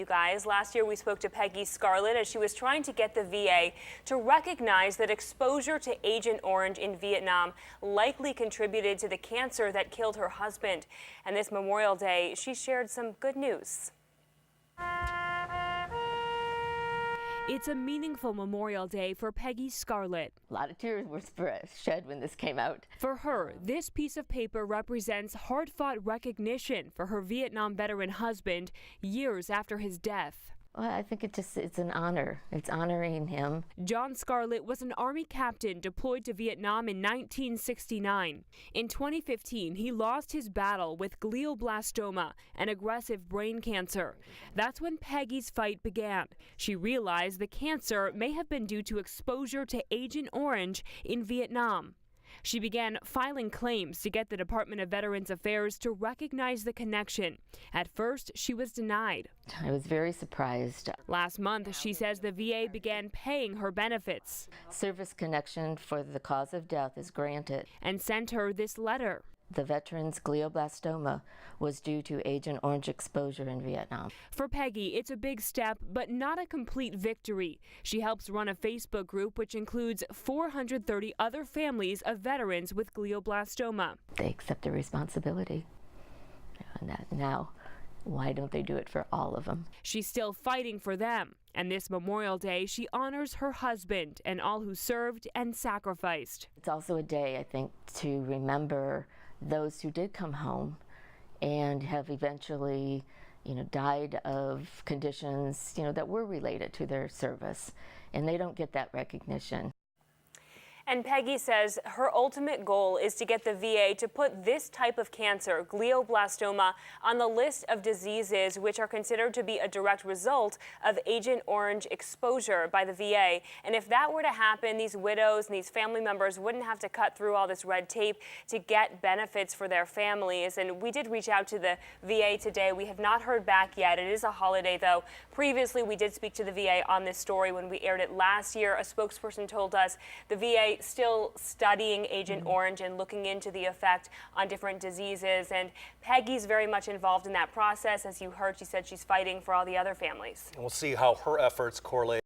you guys. Last year we spoke to Peggy Scarlett as she was trying to get the VA to recognize that exposure to Agent Orange in Vietnam likely contributed to the cancer that killed her husband. And this Memorial Day, she shared some good news. It's a meaningful Memorial Day for Peggy Scarlett. A lot of tears were shed when this came out. For her, this piece of paper represents hard-fought recognition for her Vietnam veteran husband years after his death. Well, I think it's an honor. It's honoring him. John Scarlett was an Army captain deployed to Vietnam in 1969. In 2015, he lost his battle with glioblastoma, an aggressive brain cancer. That's when Peggy's fight began. She realized the cancer may have been due to exposure to Agent Orange in Vietnam. She began filing claims to get the Department of Veterans Affairs to recognize the connection. At first, she was denied. I was very surprised. Last month, she says the VA began paying her benefits. Service connection for the cause of death is granted. And sent her this letter. The veteran's glioblastoma was due to Agent Orange exposure in Vietnam. For Peggy, it's a big step, but not a complete victory. She helps run a Facebook group which includes 430 other families of veterans with glioblastoma. They accept the responsibility. And now, why don't they do it for all of them? She's still fighting for them. And this Memorial Day, she honors her husband and all who served and sacrificed. It's also a day, I think, to remember those who did come home and have eventually, died of conditions, that were related to their service, and they don't get that recognition. And Peggy says her ultimate goal is to get the VA to put this type of cancer, glioblastoma, on the list of diseases which are considered to be a direct result of Agent Orange exposure by the VA. And if that were to happen, these widows and these family members wouldn't have to cut through all this red tape to get benefits for their families. And we did reach out to the VA today. We have not heard back yet. It is a holiday, though. Previously, we did speak to the VA on this story when we aired it last year. A spokesperson told us the VA still studying Agent Orange and looking into the effect on different diseases. And Peggy's very much involved in that process. As you heard, she said she's fighting for all the other families. We'll see how her efforts correlate